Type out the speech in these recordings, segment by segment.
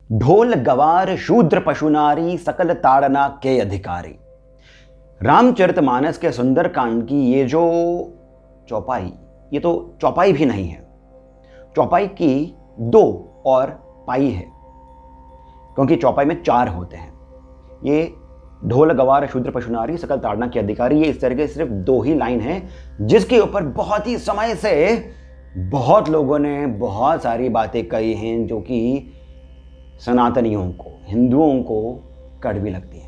ढोल गवार शूद्र पशुनारी सकल ताड़ना के अधिकारी। रामचरितमानस के सुंदरकांड की ये जो चौपाई, ये तो चौपाई भी नहीं है, चौपाई की दो और पाई है, क्योंकि चौपाई में चार होते हैं। ये ढोल गवार शूद्र पशुनारी सकल ताड़ना के अधिकारी, ये इस तरह के सिर्फ दो ही लाइन है, जिसके ऊपर बहुत ही समय से बहुत लोगों ने बहुत सारी बातें कही हैं, जो कि सनातनियों को, हिंदुओं को कड़वी लगती है।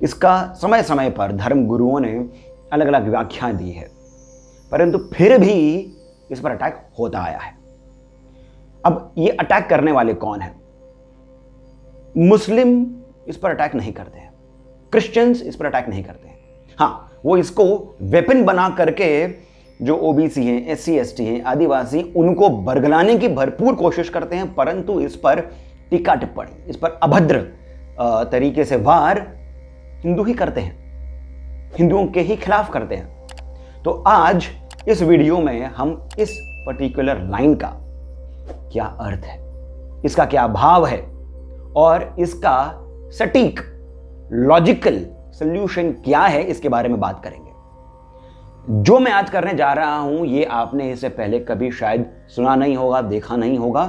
इसका समय समय पर धर्म गुरुओं ने अलग अलग व्याख्या दी है, परंतु फिर भी इस पर अटैक होता आया है। अब ये अटैक करने वाले कौन हैं? मुस्लिम इस पर अटैक नहीं करते हैं, क्रिश्चियंस इस पर अटैक नहीं करते हैं। हाँ, वो इसको वेपन बना करके जो ओबीसी हैं, एससी एसटी हैं, आदिवासी, उनको बरगलाने की भरपूर कोशिश करते हैं, परंतु इस पर टीका टिप्पणी, इस पर अभद्र तरीके से वार हिंदू ही करते हैं, हिंदुओं के ही खिलाफ करते हैं। तो आज इस वीडियो में हम इस पर्टिकुलर लाइन का क्या अर्थ है, इसका क्या भाव है और इसका सटीक लॉजिकल सॉल्यूशन क्या है, इसके बारे में बात करेंगे। जो मैं आज करने जा रहा हूं, ये आपने इससे पहले कभी शायद सुना नहीं होगा, देखा नहीं होगा,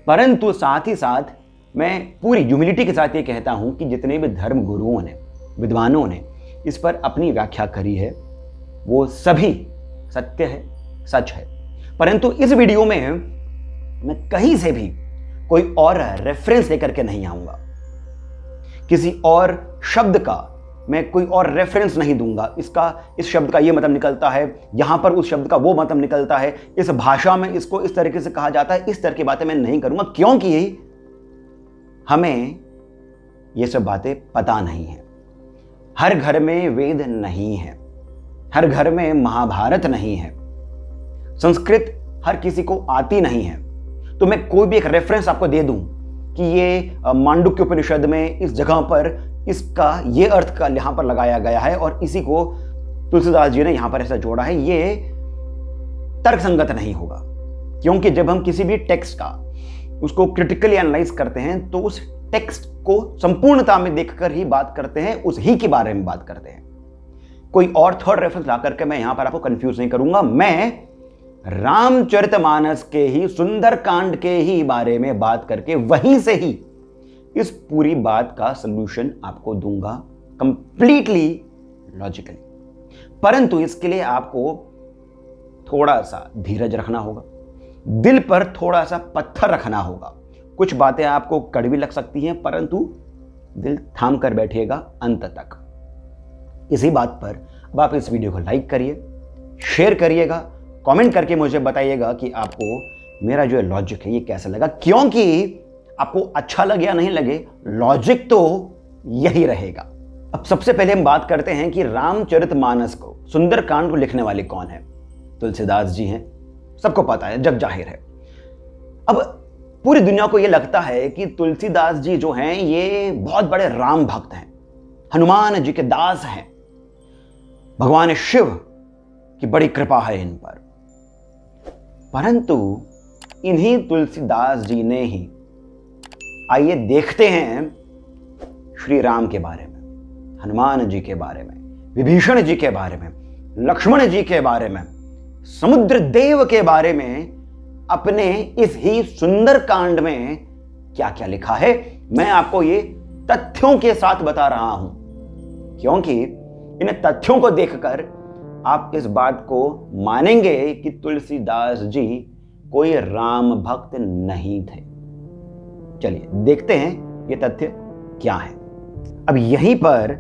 परंतु साथ ही साथ मैं पूरी ह्यूमिलिटी के साथ ये कहता हूं कि जितने भी धर्म गुरुओं ने, विद्वानों ने इस पर अपनी व्याख्या करी है, वो सभी सत्य है, सच है। परंतु इस वीडियो में मैं कहीं से भी कोई और रेफरेंस लेकर के नहीं आऊंगा, किसी और शब्द का मैं कोई और रेफरेंस नहीं दूंगा। इस शब्द का ये मतलब निकलता है, यहां पर उस शब्द का वो मतलब निकलता है, इस भाषा में इसको इस तरीके से कहा जाता है, इस तरह की बातें मैं नहीं करूंगा, क्योंकि हमें ये सब बातें पता नहीं है। हर घर में वेद नहीं है, हर घर में महाभारत नहीं है, संस्कृत हर किसी को आती नहीं है। तो मैं कोई भी एक रेफरेंस आपको दे दूं कि ये मांडुक्य उपनिषद में इस जगह पर इसका ये अर्थ का यहां पर लगाया गया है और इसी को तुलसीदास जी ने यहां पर ऐसा जोड़ा है, ये तर्कसंगत नहीं होगा। क्योंकि जब हम किसी भी टेक्स्ट का उसको क्रिटिकली एनालाइज करते हैं, तो उस टेक्स्ट को संपूर्णता में देखकर ही बात करते हैं, उस ही के बारे में बात करते हैं। कोई और थर्ड रेफरेंस ला करके मैं यहां पर आपको कंफ्यूज नहीं करूंगा। मैं रामचरितमानस के ही सुंदरकांड के ही बारे में बात करके वहीं से ही इस पूरी बात का सलूशन आपको दूंगा, कंप्लीटली लॉजिकली। परंतु इसके लिए आपको थोड़ा सा धीरज रखना होगा, दिल पर थोड़ा सा पत्थर रखना होगा। कुछ बातें आपको कड़वी लग सकती हैं, परंतु दिल थाम कर बैठिएगा अंत तक। इसी बात पर अब आप इस वीडियो को लाइक करिए, शेयर करिएगा, कमेंट करके मुझे बताइएगा कि आपको मेरा जो लॉजिक है ये कैसा लगा, क्योंकि आपको अच्छा लगे या नहीं लगे, लॉजिक तो यही रहेगा। अब सबसे पहले हम बात करते हैं कि रामचरितमानस को, सुंदरकांड को लिखने वाले कौन है? तुलसीदास जी हैं, सबको पता है, जग जाहिर है। अब पूरी दुनिया को यह लगता है कि तुलसीदास जी जो हैं ये बहुत बड़े राम भक्त हैं, हनुमान जी के दास हैं, भगवान शिव की बड़ी कृपा है इन पर। परंतु इन्हीं तुलसीदास जी ने ही, आइए देखते हैं श्री राम के बारे में, हनुमान जी के बारे में, विभीषण जी के बारे में, लक्ष्मण जी के बारे में, समुद्र देव के बारे में, अपने इस ही सुंदरकांड में क्या क्या लिखा है। मैं आपको ये तथ्यों के साथ बता रहा हूं, क्योंकि इन तथ्यों को देखकर आप इस बात को मानेंगे कि तुलसीदास जी कोई राम भक्त नहीं थे। चलिए देखते हैं ये तथ्य क्या है। अब यहीं पर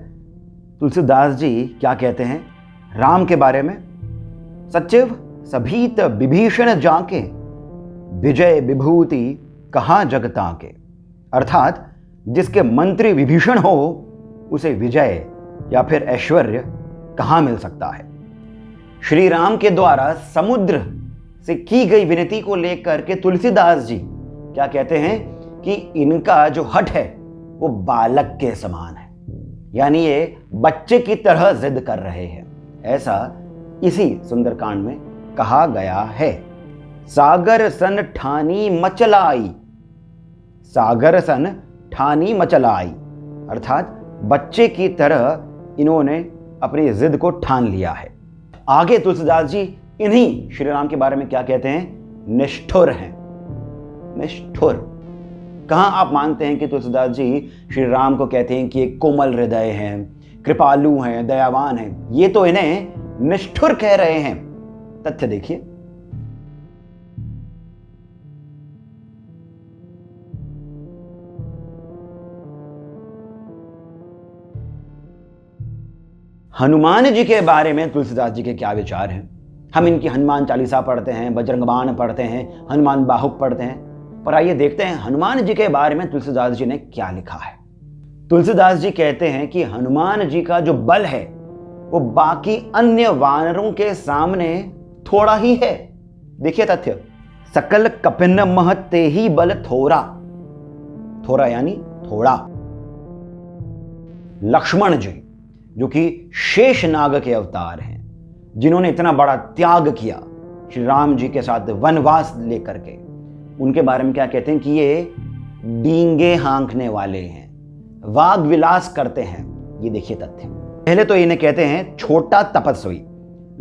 तुलसीदास जी क्या कहते हैं राम के बारे में? सचिव सभीत विभीषण जाके, विजय विभूति कहाँ जगता के। अर्थात जिसके मंत्री विभीषण हो, उसे विजय या फिर ऐश्वर्य कहाँ मिल सकता है। श्री राम के द्वारा समुद्र से की गई विनती को लेकर के तुलसीदास जी क्या कहते हैं कि इनका जो हठ है वो बालक के समान है, यानी ये बच्चे की तरह जिद कर रहे हैं, ऐसा इसी सुंदरकांड में कहा गया है। सागर सन ठानी मचलाई, सागर सन ठानी मचलाई, अर्थात बच्चे की तरह इन्होंने अपनी जिद को ठान लिया है। आगे तुलसीदास जी इन्हीं श्री राम के बारे में क्या कहते हैं? निष्ठुर हैं। निष्ठुर। कहां आप मानते हैं कि तुलसीदास जी श्री राम को कहते हैं कि एक कोमल हृदय हैं, कृपालु हैं, दयावान हैं? ये तो इन्हें निष्ठुर कह रहे हैं। तथ्य देखिए, हनुमान जी के बारे में तुलसीदास जी के क्या विचार हैं? हम इनकी हनुमान चालीसा पढ़ते हैं, बजरंग बाण पढ़ते हैं, हनुमान बाहुक पढ़ते हैं, पर आइए देखते हैं हनुमान जी के बारे में तुलसीदास जी ने क्या लिखा है। तुलसीदास जी कहते हैं कि हनुमान जी का जो बल है वो बाकी अन्य वानरों के सामने थोड़ा ही है। देखिए तथ्य, सकल कपिन महते ही बल थोड़ा, थोड़ा यानी थोड़ा। लक्ष्मण जी जो कि शेषनाग के अवतार हैं, जिन्होंने इतना बड़ा त्याग किया श्री राम जी के साथ वनवास लेकर के, उनके बारे में क्या कहते हैं कि ये डींगे हाँकने वाले हैं, वाग विलास करते हैं। ये देखिए तथ्य। पहले तो इन्हें कहते हैं छोटा तपस्वी,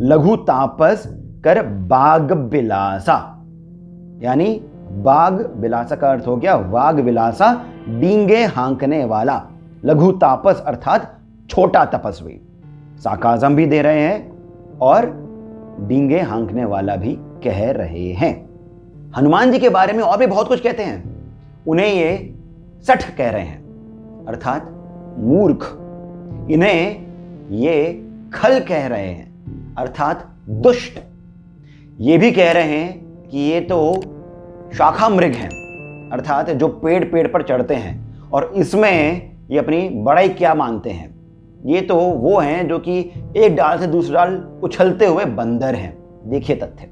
लघु तापस कर बाग विलासा, यानी बाग विलासा का अर्थ हो गया वाग विलासा, डींगे हाँकने वाला। लघु तापस अर्थात छोटा तपस्वी। साकाजम भी दे रहे हैं और डींगे हाँकने वाला भी कह रहे हैं। हनुमान जी के बारे में और भी बहुत कुछ कहते हैं। उन्हें ये सठ कह रहे हैं, अर्थात मूर्ख। इन्हें ये खल कह रहे हैं, अर्थात दुष्ट। ये भी कह रहे हैं कि ये तो शाखा मृग हैं, अर्थात जो पेड़ पेड़ पर चढ़ते हैं और इसमें ये अपनी बड़ाई क्या मानते हैं। ये तो वो हैं जो कि एक डाल से दूसरी डाल उछलते हुए बंदर हैं। देखिए तथ्य,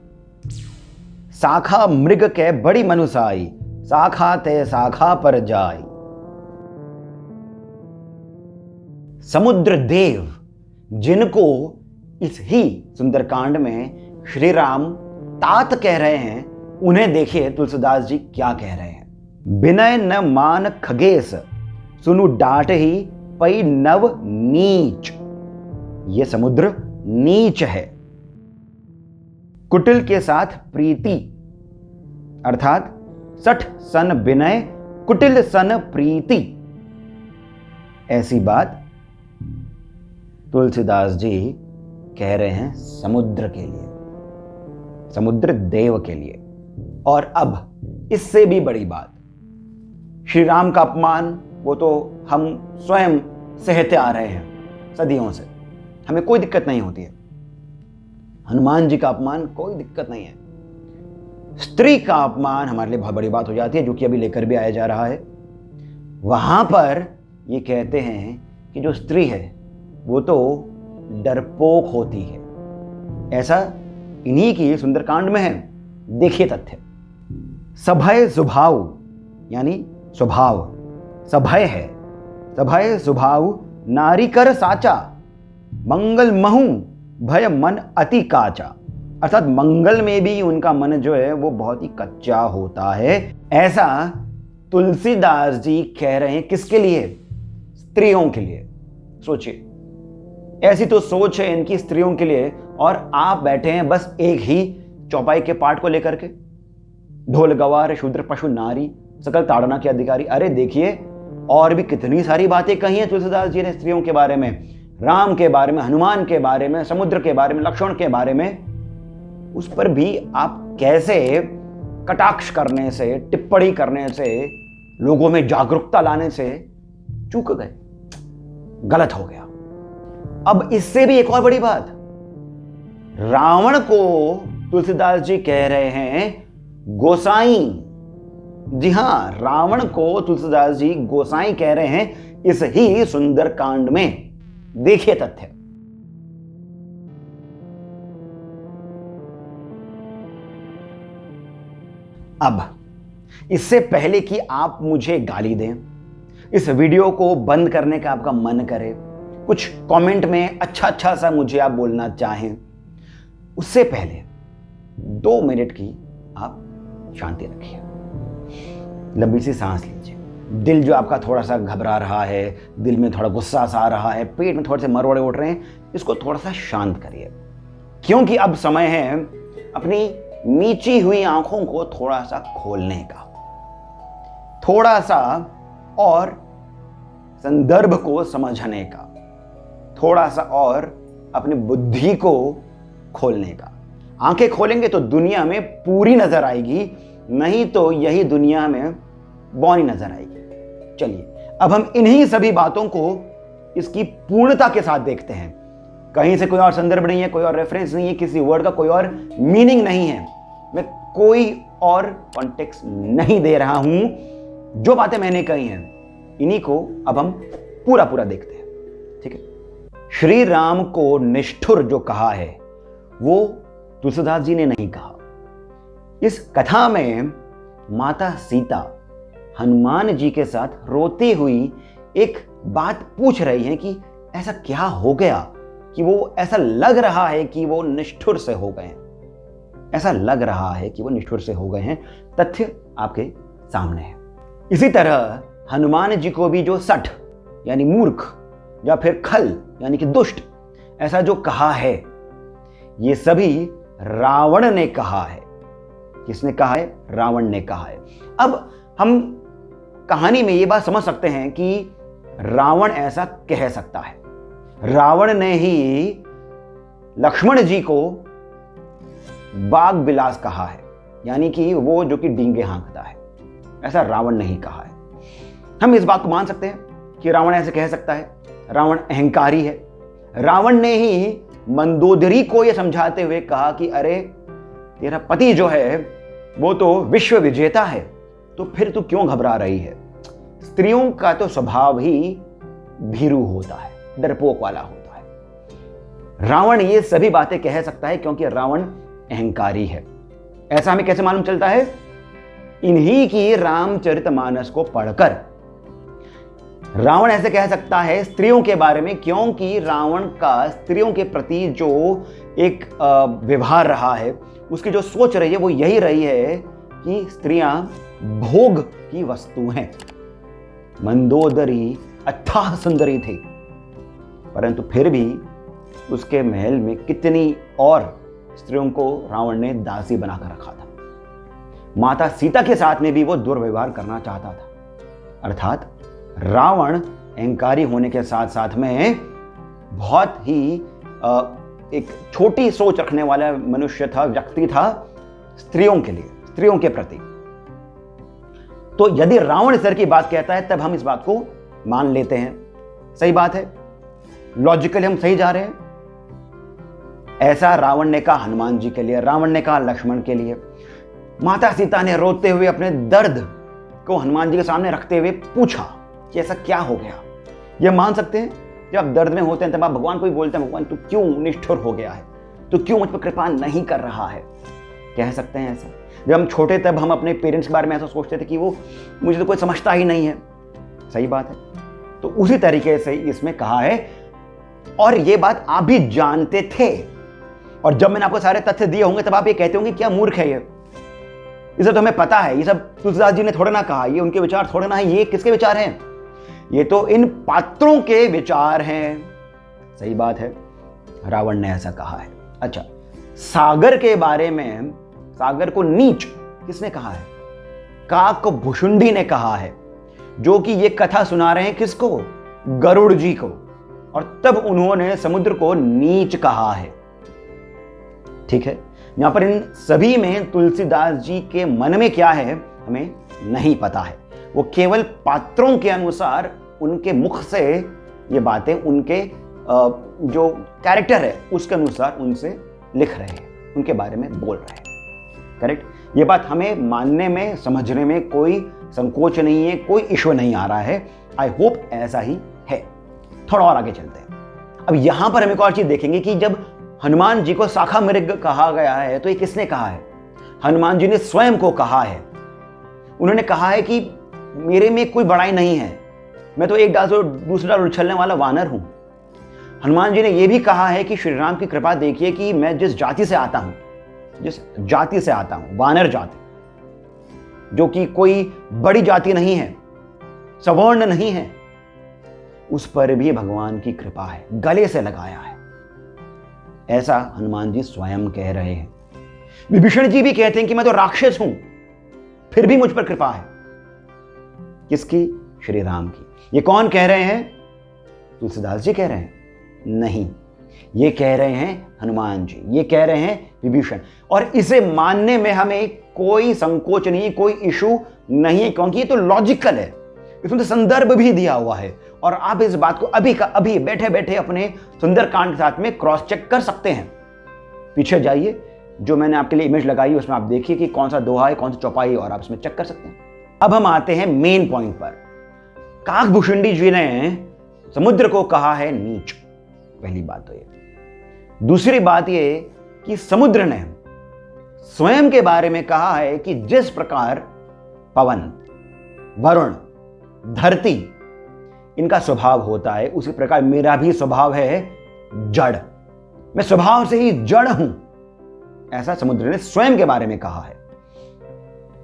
शाखा मृग के बड़ी मनुसाई, शाखा ते शाखा पर जाई। समुद्र देव जिनको इस ही सुंदरकांड में श्री राम तात कह रहे हैं, उन्हें देखिए तुलसीदास जी क्या कह रहे हैं। विनय न मान खगेश, सुनु डांट ही पई नव नीच। ये समुद्र नीच है। कुटिल के साथ प्रीति, अर्थात सठ सन विनय, कुटिल सन प्रीति। ऐसी बात तुलसीदास जी कह रहे हैं समुद्र के लिए, समुद्र देव के लिए। और अब इससे भी बड़ी बात, श्री राम का अपमान वो तो हम स्वयं सहते आ रहे हैं सदियों से, हमें कोई दिक्कत नहीं होती है। हनुमान जी का अपमान कोई दिक्कत नहीं है। स्त्री का अपमान हमारे लिए बहुत बड़ी बात हो जाती है, जो कि अभी लेकर भी आया जा रहा है। वहां पर ये कहते हैं कि जो स्त्री है वो तो डरपोक होती है। ऐसा इन्हीं की सुंदरकांड में है। देखिए तथ्य, सभय स्वभाव यानी स्वभाव, सभय है, सभय स्वभाव नारी कर साचा, मंगल महु भय मन अति काचा। अर्थात मंगल में भी उनका मन जो है वो बहुत ही कच्चा होता है। ऐसा तुलसीदास जी कह रहे हैं किसके लिए? स्त्रियों के लिए। सोचिए, ऐसी तो सोच है इनकी स्त्रियों के लिए, और आप बैठे हैं बस एक ही चौपाई के पाठ को लेकर के, ढोल गवार शूद्र पशु नारी सकल ताड़ना के अधिकारी। अरे देखिए, और भी कितनी सारी बातें कही हैं तुलसीदास जी ने स्त्रियों के बारे में, राम के बारे में, हनुमान के बारे में, समुद्र के बारे में, लक्ष्मण के बारे में। उस पर भी आप कैसे कटाक्ष करने से, टिप्पणी करने से, लोगों में जागरूकता लाने से चूक गए, गलत हो गया। अब इससे भी एक और बड़ी बात, रावण को तुलसीदास जी कह रहे हैं गोसाई। जी हां, रावण को तुलसीदास जी गोसाई कह रहे हैं इस ही सुंदर कांड में। देखिए तथ्य, अब इससे पहले कि आप मुझे गाली दें, इस वीडियो को बंद करने का आपका मन करे, कुछ कमेंट में अच्छा अच्छा सा मुझे आप बोलना चाहें, उससे पहले 2 मिनट की आप शांति रखिए। लंबी सी सांस लीजिए। दिल जो आपका थोड़ा सा घबरा रहा है, दिल में थोड़ा गुस्सा सा आ रहा है, पेट में थोड़े से मरोड़े उठ रहे हैं, इसको थोड़ा सा शांत करिए, क्योंकि अब समय है अपनी नीची हुई आंखों को थोड़ा सा खोलने का, थोड़ा सा और संदर्भ को समझने का, थोड़ा सा और अपनी बुद्धि को खोलने का। आंखें खोलेंगे तो दुनिया में पूरी नजर आएगी, नहीं तो यही दुनिया में बौनी नजर आएगी। चलिए अब हम इन्हीं सभी बातों को इसकी पूर्णता के साथ देखते हैं। कहीं से कोई और संदर्भ नहीं है, कोई और रेफरेंस नहीं है, किसी वर्ड का कोई और मीनिंग नहीं है, मैं कोई और कॉन्टेक्स्ट नहीं दे रहा हूं। जो बातें मैंने कही हैं इन्हीं को अब हम पूरा पूरा देखते हैं। ठीक है, श्री राम को निष्ठुर जो कहा है वो तुलसीदास जी ने नहीं कहा। इस कथा में माता सीता हनुमान जी के साथ रोती हुई एक बात पूछ रही हैं कि ऐसा क्या हो गया कि वो ऐसा लग रहा है कि वो निष्ठुर से हो गए हैं, ऐसा लग रहा है कि वो निष्ठुर से हो गए हैं। तथ्य आपके सामने है। इसी तरह हनुमान जी को भी जो सठ यानी मूर्ख या फिर खल यानी कि दुष्ट ऐसा जो कहा है, ये सभी रावण ने कहा है। किसने कहा है? रावण ने कहा है। अब हम कहानी में ये बात समझ सकते हैं कि रावण ऐसा कह सकता है। रावण ने ही लक्ष्मण जी को बाग बिलास कहा है, यानी कि वो जो कि डींगे हाँकता है, ऐसा रावण ने ही कहा है। हम इस बात को मान सकते हैं कि रावण ऐसे कह सकता है। रावण अहंकारी है। रावण ने ही मंदोदरी को यह समझाते हुए कहा कि अरे तेरा पति जो है वो तो विश्व विजेता है, तो फिर तू क्यों घबरा रही है? स्त्रियों का तो स्वभाव ही भीरू होता है, डरपोक वाला होता है। रावण ये सभी बातें कह सकता है क्योंकि रावण अहंकारी है। ऐसा हमें कैसे मालूम चलता है? इन्हीं की रामचरितमानस को पढ़कर रावण ऐसे कह सकता है स्त्रियों के बारे में, क्योंकि रावण का स्त्रियों के प्रति जो एक व्यवहार रहा है, उसकी जो सोच रही है वो यही रही है कि स्त्रियां भोग की वस्तु हैं। मंदोदरी अथाह सुंदरी थी, परंतु फिर भी उसके महल में कितनी और स्त्रियों को रावण ने दासी बनाकर रखा था। माता सीता के साथ में भी वो दुर्व्यवहार करना चाहता था। अर्थात रावण अहंकारी होने के साथ साथ में बहुत ही एक छोटी सोच रखने वाला मनुष्य था, व्यक्ति था स्त्रियों के लिए, स्त्रियों के प्रति। तो यदि रावण सर की बात कहता है तब हम इस बात को मान लेते हैं, सही बात है, लॉजिकली हम सही जा रहे हैं। ऐसा रावण ने कहा हनुमान जी के लिए, रावण ने कहा लक्ष्मण के लिए। माता सीता ने रोते हुए अपने दर्द को हनुमान जी के सामने रखते हुए पूछा कि ऐसा क्या हो गया। यह मान सकते हैं जब आप दर्द में होते हैं तब आप भगवान को भी बोलते हैं, भगवान तू क्यों निष्ठुर हो गया है, तू क्यों मुझ पर कृपा नहीं कर रहा है, कह सकते हैं ऐसा। जब हम छोटे तब हम अपने पेरेंट्स के बारे में ऐसा सोचते थे कि वो मुझे तो कोई समझता ही नहीं है, सही बात है। तो उसी तरीके से इसमें कहा है, और ये बात आप भी जानते थे, और जब मैंने आपको सारे तथ्य दिए होंगे तब आप ये कहते होंगे क्या मूर्ख है ये सब तो हमें पता है, ये सब तुलसीदास जी ने थोड़ा ना कहा, ये उनके विचार थोड़ा ना है, ये किसके विचार हैं? ये तो इन पात्रों के विचार हैं। सही बात है, रावण ने ऐसा कहा है। अच्छा, सागर के बारे में, सागर को नीच किसने कहा है? काक भुषुंडी ने कहा है, जो कि ये कथा सुना रहे हैं किसको? गरुड़ जी को, और तब उन्होंने समुद्र को नीच कहा है। ठीक है, यहां पर इन सभी में तुलसीदास जी के मन में क्या है हमें नहीं पता है। वो केवल पात्रों के अनुसार उनके मुख से ये बातें, उनके जो कैरेक्टर है उसके अनुसार उनसे लिख रहे हैं, उनके बारे में बोल रहे हैं। करेक्ट, ये बात हमें मानने में, समझने में कोई संकोच नहीं है, कोई इश्यू नहीं आ रहा है। आई होप ऐसा ही है। थोड़ा और आगे चलते हैं। अब यहां पर हम एक और चीज देखेंगे कि जब हनुमान जी को शाखा मृग कहा गया है तो ये किसने कहा है? हनुमान जी ने स्वयं को कहा है। उन्होंने कहा है कि मेरे में कोई बड़ाई नहीं है, मैं तो एक डाल से दूसरी डाल उछलने वाला वानर हूं। हनुमान जी ने यह भी कहा है कि श्री राम की कृपा देखिए कि मैं जिस जाति से आता हूं, जिस जाति से आता हूं, वानर जाति, जो कि कोई बड़ी जाति नहीं है, सवर्ण नहीं है, उस पर भी भगवान की कृपा है, गले से लगाया है। ऐसा हनुमान जी स्वयं कह रहे हैं। विभीषण जी भी कहते हैं कि मैं तो राक्षस हूं, फिर भी मुझ पर कृपा है। किसकी? श्री राम की। ये कौन कह रहे हैं? तुलसीदास जी कह रहे हैं? नहीं, ये कह रहे हैं हनुमान जी, ये कह रहे हैं विभीषण। और इसे मानने में हमें कोई संकोच नहीं, कोई इशू नहीं है, क्योंकि ये तो लॉजिकल है, इसमें तो संदर्भ भी दिया हुआ है। और आप इस बात को अभी का अभी बैठे बैठे अपने सुंदरकांड के साथ में क्रॉस चेक कर सकते हैं। पीछे जाइए, जो मैंने आपके लिए इमेज लगाई उसमें आप देखिए कि कौन सा दोहा है, कौन सा चौपाई है, और आप इसमें चेक कर सकते हैं। अब हम आते हैं मेन पॉइंट पर। काकभूषुंडी जी ने समुद्र को कहा है नीच, पहली बात तो ये। दूसरी बात ये कि समुद्र ने स्वयं के बारे में कहा है कि जिस प्रकार पवन, वरुण, धरती इनका स्वभाव होता है, उसी प्रकार मेरा भी स्वभाव है जड़, मैं स्वभाव से ही जड़ हूं, ऐसा समुद्र ने स्वयं के बारे में कहा है।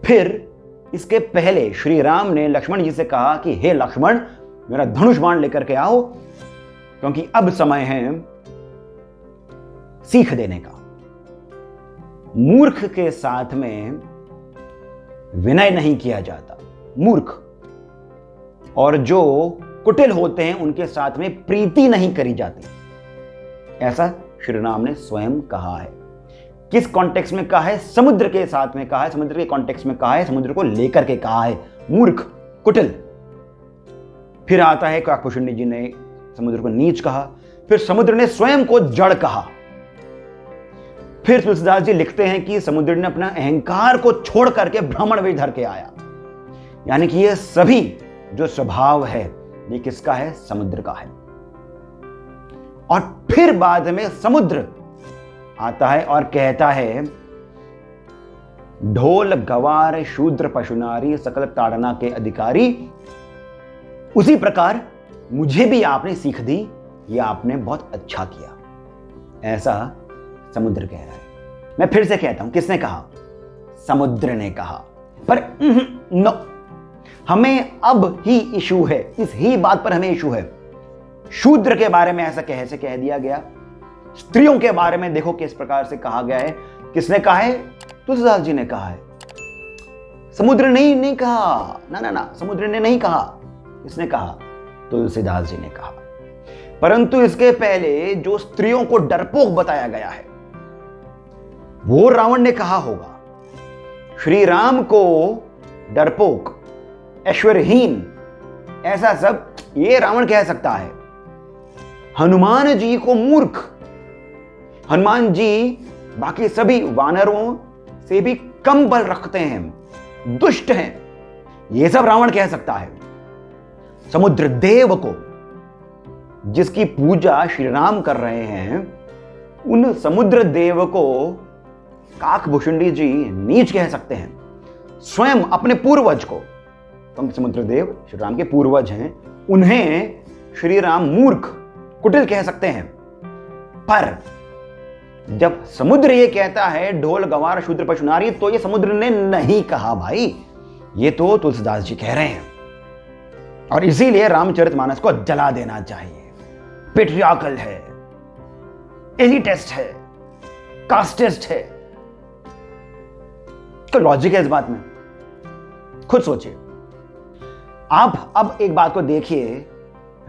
फिर इसके पहले श्री राम ने लक्ष्मण जी से कहा कि हे लक्ष्मण, मेरा धनुष बाण लेकर के आओ, क्योंकि अब समय है सीख देने का। मूर्ख के साथ में विनय नहीं किया जाता, मूर्ख, और जो कुटिल होते हैं उनके साथ में प्रीति नहीं करी जाती, ऐसा श्री राम ने स्वयं कहा है। किस कॉन्टेक्स्ट में कहा है? समुद्र के साथ में कहा है, समुद्र के कॉन्टेक्स्ट में कहा है, समुद्र को लेकर के कहा है, मूर्ख, कुटिल। फिर आता है काकभूषुंडी जी ने समुद्र को नीच कहा, फिर समुद्र ने स्वयं को जड़ कहा। फिर तुलसीदास जी लिखते हैं कि समुद्र ने अपना अहंकार को छोड़ करके ब्राह्मण वेश धर के आया, यानी कि ये सभी जो स्वभाव है ये किसका है? समुद्र का है। और फिर बाद में समुद्र आता है और कहता है ढोल गवार शूद्र पशुनारी सकल ताड़ना के अधिकारी, उसी प्रकार मुझे भी आपने सीख दी, ये आपने बहुत अच्छा किया, ऐसा समुद्र कह रहा है। मैं फिर से कहता हूं, किसने कहा? समुद्र ने कहा। पर नो, हमें अब ही इशू है, इस ही बात पर हमें इशू है। शूद्र के बारे में ऐसा कैसे कह दिया गया? स्त्रियों के बारे में देखो किस प्रकार से कहा गया है। किसने कहा है? तुलसीदास जी ने कहा है, समुद्र ने नहीं कहा। ना ना ना, समुद्र ने नहीं कहा। किसने कहा? तुलसीदास जी ने कहा। परंतु इसके पहले जो स्त्रियों को डरपोक बताया गया है वो रावण ने कहा होगा। श्री राम को डरपोक, ऐश्वर्यहीन, ऐसा सब ये रावण कह सकता है। हनुमान जी को मूर्ख, हनुमान जी बाकी सभी वानरों से भी कम बल रखते हैं, दुष्ट हैं, ये सब रावण कह सकता है। समुद्र देव को, जिसकी पूजा श्री राम कर रहे हैं, उन समुद्र देव को काकभूषुंडी जी नीच कह सकते हैं। स्वयं अपने पूर्वज को, क्योंकि समुद्र देव श्री राम के पूर्वज हैं, उन्हें श्री राम मूर्ख, कुटिल कह सकते हैं। पर जब समुद्र ये कहता है ढोल गवार शूद्र पशुनारी, तो ये समुद्र ने नहीं कहा भाई, ये तो तुलसीदास जी कह रहे हैं। और इसीलिए रामचरितमानस को जला देना चाहिए। पेट्रियार्कल है, एलिटिस्ट है, कास्टिस्ट है। तो लॉजिक है इस बात में, खुद सोचिए आप। अब एक बात को देखिए,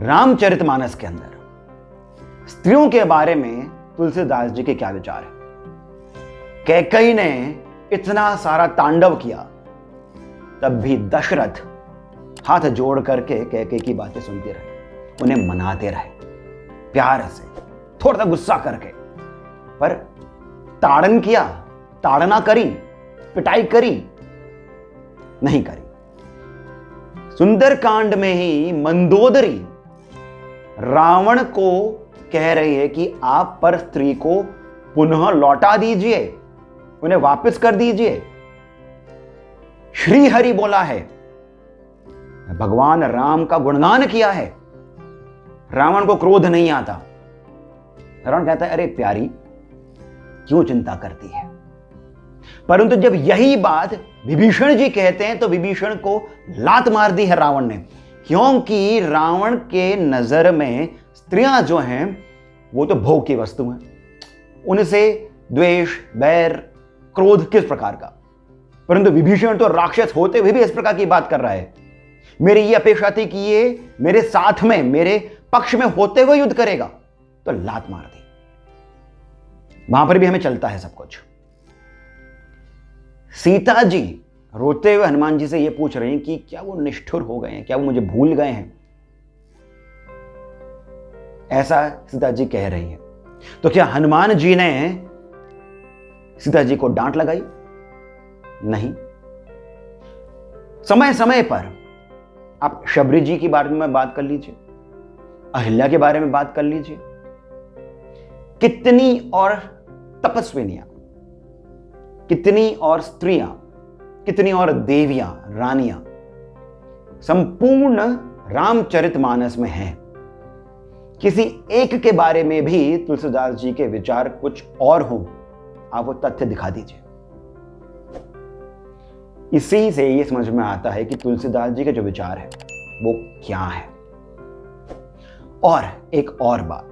रामचरितमानस के अंदर स्त्रियों के बारे में तुलसीदास जी के क्या विचार है। कैकेयी ने इतना सारा तांडव किया, तब भी दशरथ हाथ जोड़ करके कैकेयी की बातें सुनते रहे, उन्हें मनाते रहे प्यार से, थोड़ा सा गुस्सा करके। पर ताड़न किया, ताड़ना करी, पिटाई करी? नहीं करी। सुंदरकांड में ही मंदोदरी रावण को कह रही है कि आप पर स्त्री को पुनः लौटा दीजिए, उन्हें वापस कर दीजिए। श्री हरि बोला है, भगवान राम का गुणगान किया है। रावण को क्रोध नहीं आता। रावण कहता है अरे प्यारी, क्यों चिंता करती है? परंतु जब यही बात विभीषण जी कहते हैं तो विभीषण को लात मार दी है रावण ने, क्योंकि रावण के नजर में स्त्रियां जो हैं वो तो भोग की वस्तु हैं, उनसे द्वेष, बैर, क्रोध किस प्रकार का। परंतु विभीषण तो राक्षस होते हुए भी इस प्रकार की बात कर रहा है। मेरी ये अपेक्षा थी कि ये मेरे साथ में, मेरे पक्ष में होते हुए युद्ध करेगा, तो लात मार दी। वहां पर भी हमें चलता है सब कुछ। सीता जी रोते हुए हनुमान जी से ये पूछ रहे हैं कि क्या वो निष्ठुर हो गए हैं, क्या वो मुझे भूल गए हैं, ऐसा सीता जी कह रही है। तो क्या हनुमान जी ने सीता जी को डांट लगाई? नहीं। समय समय पर आप शबरी जी के बारे में बात कर लीजिए, अहिल्या के बारे में बात कर लीजिए, कितनी और तपस्विनियां, कितनी और स्त्रियां, कितनी और देवियां, रानियां संपूर्ण रामचरितमानस में हैं। किसी एक के बारे में भी तुलसीदास जी के विचार कुछ और हो, आप वो तथ्य दिखा दीजिए। इसी से ये समझ में आता है कि तुलसीदास जी के जो विचार है वो क्या है। और एक और बात,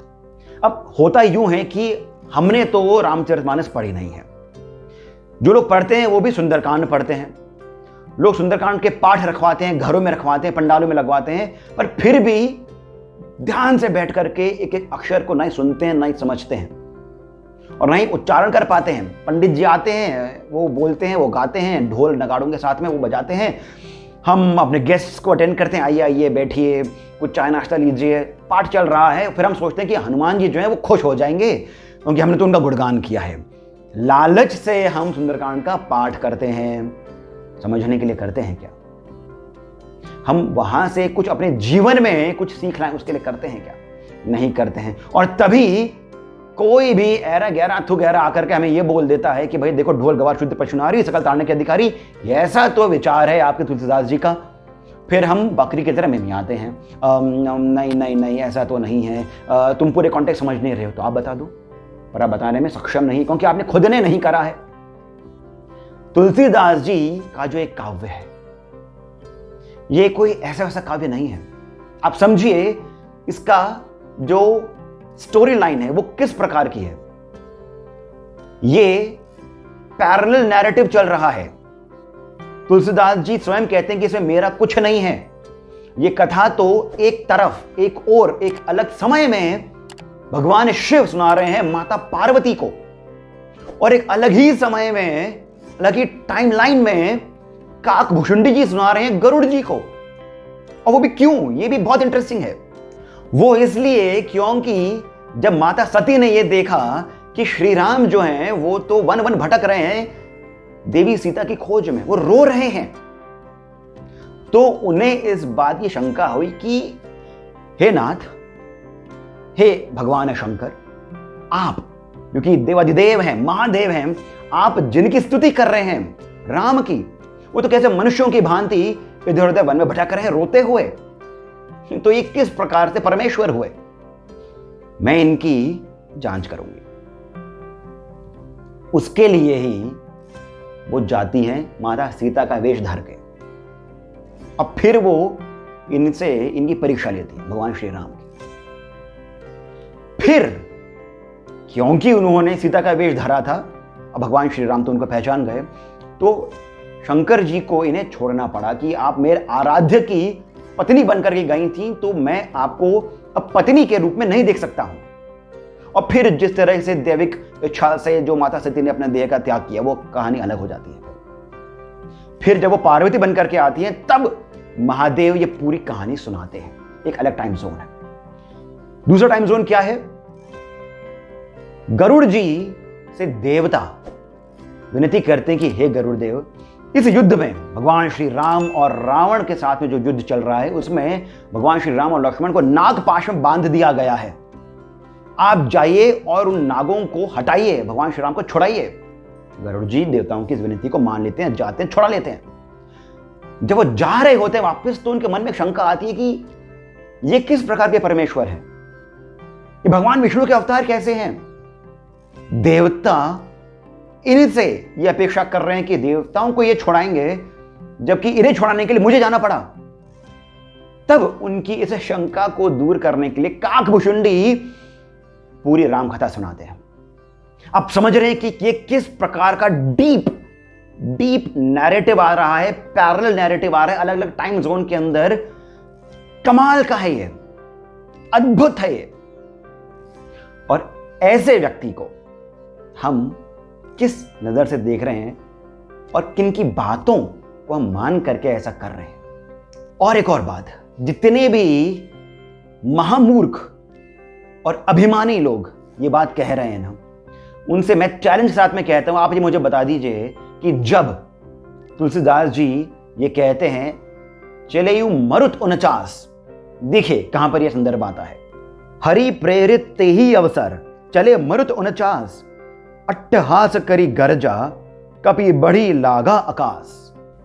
अब होता यूं है कि हमने तो रामचरितमानस पढ़ी नहीं है। जो लोग पढ़ते हैं वो भी सुंदरकांड पढ़ते हैं, लोग सुंदरकांड के पाठ रखवाते हैं, घरों में रखवाते हैं, पंडालों में लगवाते हैं, पर फिर भी ध्यान से बैठ करके एक एक अक्षर को नहीं सुनते हैं, नहीं समझते हैं और नहीं उच्चारण कर पाते हैं। पंडित जी आते हैं, वो बोलते हैं, वो गाते हैं, ढोल नगाड़ों के साथ में वो बजाते हैं। हम अपने गेस्ट्स को अटेंड करते हैं, आइए आइए बैठिए, कुछ चाय नाश्ता लीजिए, पाठ चल रहा है। फिर हम सोचते हैं कि हनुमान जी जो है वो खुश हो जाएंगे क्योंकि हमने तो उनका गुणगान किया है। लालच से हम सुंदरकांड का पाठ करते हैं, समझने के लिए करते हैं क्या? हम वहां से कुछ अपने जीवन में कुछ सीख लाएं उसके लिए करते हैं क्या? नहीं करते हैं। और तभी कोई भी ऐरा गहरा अथु गहरा आकर के हमें यह बोल देता है कि भाई देखो, ढोल गवार शुद्ध पशुनारी सकल तारने के अधिकारी, ऐसा तो विचार है आपके तुलसीदास जी का। फिर हम बकरी की तरह मिमियाते हैं, नहीं नहीं नहीं ऐसा तो नहीं है, तुम पूरे कॉन्टेक्स्ट समझ नहीं रहे हो तो आप बता दो, पर आप बताने में सक्षम नहीं क्योंकि आपने खुद ने नहीं करा है। तुलसीदास जी का जो एक काव्य है ये कोई ऐसा वैसा काव्य नहीं है। आप समझिए इसका जो स्टोरी लाइन है वो किस प्रकार की है। ये पैरेलल नैरेटिव चल रहा है। तुलसीदास जी स्वयं कहते हैं कि इसमें मेरा कुछ नहीं है। ये कथा तो एक तरफ, एक और, एक अलग समय में भगवान शिव सुना रहे हैं माता पार्वती को, और एक अलग ही समय में, अलग ही टाइमलाइन में काकभूषुंडी जी सुना रहे हैं गरुड़ जी को। और वो भी क्यों, ये भी बहुत इंटरेस्टिंग है। वो इसलिए क्योंकि जब माता सती ने ये देखा कि श्री राम जो हैं वो तो वन वन भटक रहे हैं देवी सीता की खोज में, वो रो रहे हैं, तो उन्हें इस बात की शंका हुई कि हे नाथ, हे भगवान शंकर, आप क्योंकि देवाधिदेव हैं, महादेव हैं, आप जिनकी स्तुति कर रहे हैं राम की, वो तो कैसे मनुष्यों की भांति इधर उधर वन में भटक रहे हैं रोते हुए, तो ये किस प्रकार से परमेश्वर हुए? मैं इनकी जांच करूंगी। उसके लिए ही वो जाती हैं माता सीता का वेश धर के, अब फिर वो इनसे इनकी परीक्षा लेती है भगवान श्री राम की। फिर क्योंकि उन्होंने सीता का वेश धरा था, अब भगवान श्री राम तो उनको पहचान गए, तो शंकर जी को इन्हें छोड़ना पड़ा कि आप मेरे आराध्य की पत्नी बनकर के गई थी, तो मैं आपको अब पत्नी के रूप में नहीं देख सकता हूं। और फिर जिस तरह से दैविक इच्छा से जो माता सती ने अपने देह का त्याग किया, वो कहानी अलग हो जाती है। फिर जब वो पार्वती बनकर के आती है, तब महादेव ये पूरी कहानी सुनाते हैं। एक अलग टाइम जोन है। दूसरा टाइम जोन क्या है? गरुड़ जी से देवता विनती करते हैं कि हे गरुड़ देव, इस युद्ध में भगवान श्री राम और रावण के साथ में जो युद्ध चल रहा है उसमें भगवान श्री राम और लक्ष्मण को नागपाश में बांध दिया गया है। आप जाइए और उन नागों को हटाइए, भगवान श्री राम को छुड़ाइए। गरुड़ जी देवताओं की इस विनती को मान लेते हैं, जाते हैं, छुड़ा लेते हैं। जब वो जा रहे होते हैं वापस, तो उनके मन में शंका आती है कि ये किस प्रकार के परमेश्वर हैं, ये भगवान विष्णु के अवतार कैसे हैं? देवता इनसे ये अपेक्षा कर रहे हैं कि देवताओं को ये छोड़ाएंगे, जबकि इन्हें छोड़ाने के लिए मुझे जाना पड़ा। तब उनकी इस शंका को दूर करने के लिए काकभुशुंडी पूरी रामकथा सुनाते हैं। आप समझ रहे हैं कि ये किस प्रकार का डीप नैरेटिव आ रहा है, पैरेलल नैरेटिव आ रहा है अलग अलग टाइम जोन के अंदर। कमाल का है ये, अद्भुत है ये। और ऐसे व्यक्ति को हम किस नजर से देख रहे हैं और किन की बातों को हम मान करके ऐसा कर रहे हैं। और एक और बात, जितने भी महामूर्ख और अभिमानी लोग ये बात कह रहे हैं ना, उनसे मैं चैलेंज के साथ में कहता हूं, आप ये मुझे बता दीजिए कि जब तुलसीदास जी ये कहते हैं चले यू मरुत 49, देखिए कहां पर यह संदर्भ आता है। हरि प्रेरित ते ही अवसर चले मरुत 49, अट्टहास करी गर्जा कपि बढ़ी लागा आकाश।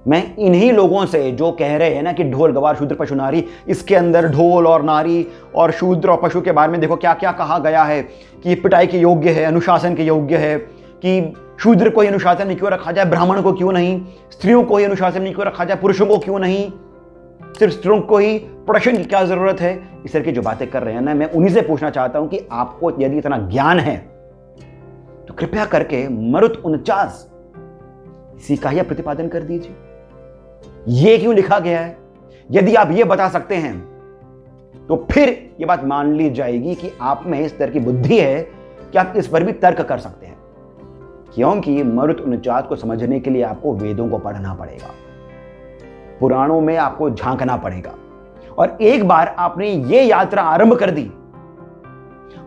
मैं इन्हीं लोगों से जो कह रहे हैं ना कि ढोल गवार शूद्र पशु नारी, इसके अंदर ढोल और नारी और शूद्र और पशु के बारे में देखो क्या क्या कहा गया है कि पिटाई के योग्य है, अनुशासन के योग्य है, कि शूद्र को ही अनुशासन में क्यों रखा जाए, ब्राह्मण को क्यों नहीं, स्त्रियों को ही अनुशासन में क्यों रखा जाए, पुरुषों को क्यों नहीं, सिर्फ स्त्रियों को ही प्रोटेक्शन की क्या जरूरत है। इस तरह की जो बातें कर रहे हैं ना, मैं उन्हीं से पूछना चाहता हूं कि आपको यदि इतना ज्ञान है तो कृपया करके मरुत 49 इसी का ही प्रतिपादन कर दीजिए। ये क्यों लिखा गया है? यदि आप ये बता सकते हैं तो फिर यह बात मान ली जाएगी कि आप में इस तरह की बुद्धि है कि आप इस पर भी तर्क कर सकते हैं। क्योंकि मरुत 49 को समझने के लिए आपको वेदों को पढ़ना पड़ेगा, पुराणों में आपको झांकना पड़ेगा। और एक बार आपने ये यात्रा आरंभ कर दी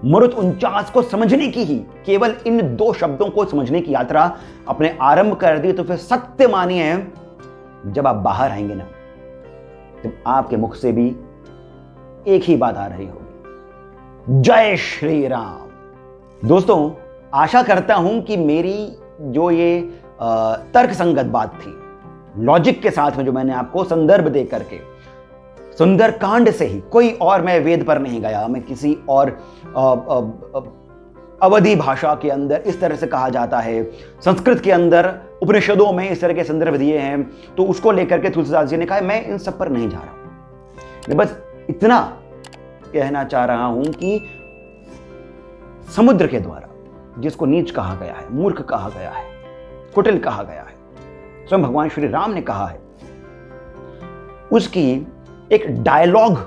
मरुत 49 को समझने की ही, केवल इन 2 शब्दों को समझने की यात्रा आपने आरंभ कर दी, तो फिर सत्य मानिए जब आप बाहर आएंगे ना, तब आपके मुख से भी एक ही बात आ रही होगी, जय श्री राम। दोस्तों, आशा करता हूं कि मेरी जो ये तर्क संगत बात थी, लॉजिक के साथ में जो मैंने आपको संदर्भ दे करके, सुंदरकांड से ही, कोई और मैं वेद पर नहीं गया, मैं किसी और अवधि भाषा के अंदर इस तरह से कहा जाता है, संस्कृत के अंदर उपनिषदों में इस तरह के संदर्भ दिए हैं, तो उसको लेकर के तुलसीदास जी ने कहा मैं इन सब पर नहीं जा रहा। मैं बस इतना कहना चाह रहा हूं कि समुद्र के द्वारा जिसको नीच कहा गया है, मूर्ख कहा गया है, कुटिल कहा गया है, स्वयं भगवान श्री राम ने कहा है, उसकी एक डायलॉग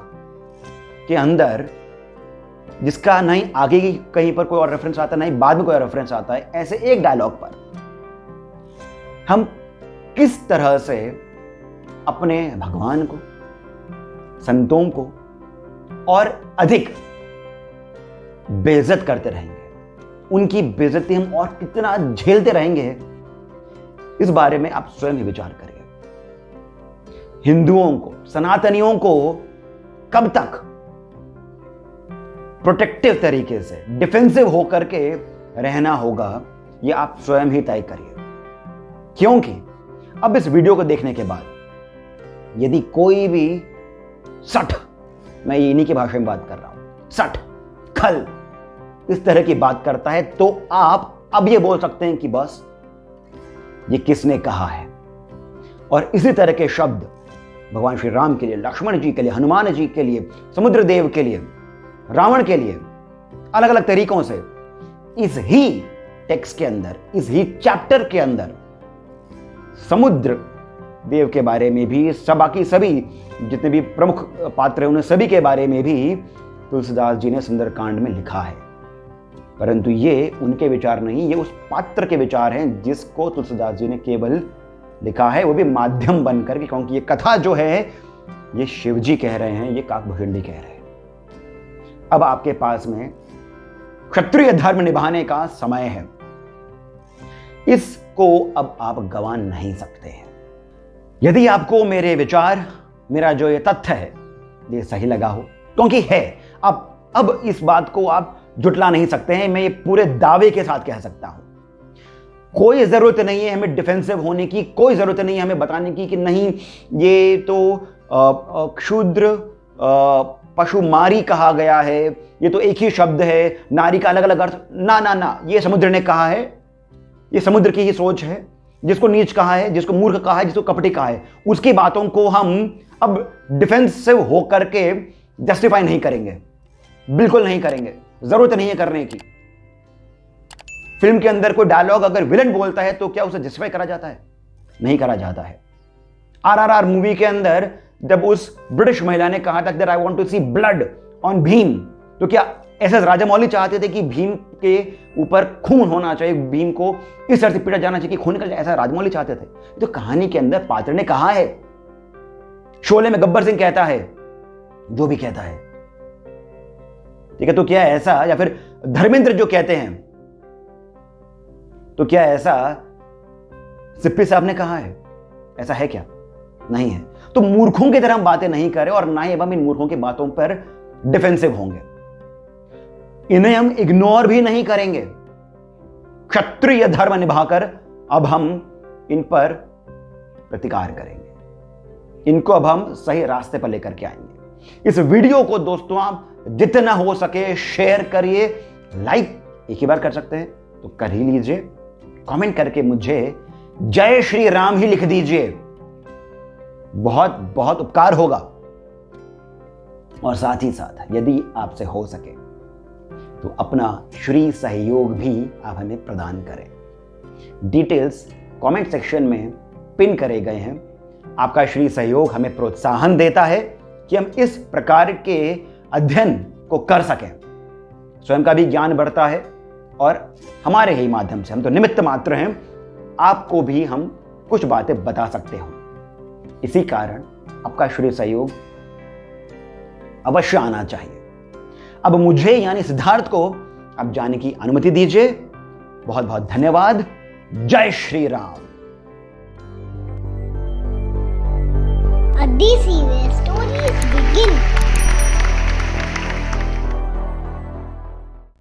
के अंदर, जिसका नहीं आगे की कहीं पर कोई और रेफरेंस आता है, नहीं बाद में कोई और रेफरेंस आता है, ऐसे एक डायलॉग पर हम किस तरह से अपने भगवान को, संतों को और अधिक बेइज्जत करते रहेंगे, उनकी बेइज्जती हम और कितना झेलते रहेंगे, इस बारे में आप स्वयं ही विचार करिए। हिंदुओं को, सनातनियों को कब तक प्रोटेक्टिव तरीके से, डिफेंसिव होकर के रहना होगा, यह आप स्वयं ही तय करिए। क्योंकि अब इस वीडियो को देखने के बाद यदि कोई भी सठ, मैं इन्हीं की भाषा में बात कर रहा हूं, सठ खल इस तरह की बात करता है, तो आप अब ये बोल सकते हैं कि बस ये किसने कहा है। और इसी तरह के शब्द भगवान श्री राम के लिए, लक्ष्मण जी के लिए, हनुमान जी के लिए, समुद्र देव के लिए, रावण के लिए, अलग अलग तरीकों से इस ही टेक्स्ट के अंदर, इस ही चैप्टर के अंदर समुद्र देव के बारे में भी, बाकी सभी जितने भी प्रमुख पात्र हैं उन सभी के बारे में भी तुलसीदास जी ने सुंदरकांड में लिखा है। परंतु ये उनके विचार नहीं, ये उस पात्र के विचार हैं जिसको तुलसीदास जी ने केवल लिखा है, वो भी माध्यम बनकर के, क्योंकि ये कथा जो है ये शिवजी कह रहे हैं, ये काकभुशुंडी कह रहे हैं। अब आपके पास में क्षत्रिय धर्म निभाने का समय है, इसको अब आप गंवा नहीं सकते हैं। यदि आपको मेरे विचार, मेरा जो ये तथ्य है ये सही लगा हो, क्योंकि है, अब इस बात को आप जुटला नहीं सकते हैं, मैं ये पूरे दावे के साथ कह सकता हूं। कोई जरूरत नहीं है हमें डिफेंसिव होने की, कोई जरूरत नहीं है हमें बताने की कि नहीं ये तो क्षुद्र पशु मारी कहा गया है, ये तो एक ही शब्द है, नारी का अलग अलग अर्थ, ना ना ना, ये समुद्र ने कहा है, ये समुद्र की ही सोच है। जिसको नीच कहा है, जिसको मूर्ख कहा है, जिसको कपटी कहा है, उसकी बातों को हम अब डिफेंसिव होकर के जस्टिफाई नहीं करेंगे, बिल्कुल नहीं करेंगे, जरूरत नहीं है करने की। फिल्म के अंदर कोई डायलॉग अगर विलन बोलता है तो क्या उसे जस्टिफाई करा जाता है? नहीं करा जाता है। RRR मूवी के अंदर जब उस ब्रिटिश महिला ने कहा था that I want to see blood on Bhim, तो क्या SS राजामौली चाहते थे कि भीम के ऊपर खून होना चाहिए, भीम को इस तरह से पीटा जाना चाहिए कि खून निकल जाए? ऐसा राजामौली चाहते थे? तो कहानी के अंदर पात्र ने कहा है। शोले में गब्बर सिंह कहता है, जो भी कहता है, ठीक है। तो क्या ऐसा, या फिर धर्मेंद्र जो कहते हैं, तो क्या ऐसा सिप्पी साहब ने कहा है? ऐसा है क्या? नहीं है। तो मूर्खों की तरह हम बातें नहीं करें और ना ही अब हम इन मूर्खों की बातों पर डिफेंसिव होंगे। इन्हें हम इग्नोर भी नहीं करेंगे। क्षत्रिय धर्म निभाकर अब हम इन पर प्रतिकार करेंगे। इनको अब हम सही रास्ते पर लेकर के आएंगे। इस वीडियो को दोस्तों आप जितना हो सके शेयर करिए, लाइक एक ही बार कर सकते हैं तो कर ही लीजिए, कमेंट करके मुझे जय श्री राम ही लिख दीजिए, बहुत बहुत उपकार होगा। और साथ ही साथ यदि आपसे हो सके तो अपना श्री सहयोग भी आप हमें प्रदान करें। डिटेल्स कमेंट सेक्शन में पिन करे गए हैं। आपका श्री सहयोग हमें प्रोत्साहन देता है कि हम इस प्रकार के अध्ययन को कर सकें। स्वयं का भी ज्ञान बढ़ता है और हमारे ही माध्यम से, हम तो निमित्त मात्र हैं, आपको भी हम कुछ बातें बता सकते हो। इसी कारण आपका श्री सहयोग अवश्य आना चाहिए। अब मुझे यानी सिद्धार्थ को अब जाने की अनुमति दीजिए। बहुत बहुत धन्यवाद। जय Shri Ram. A DC where stories begin.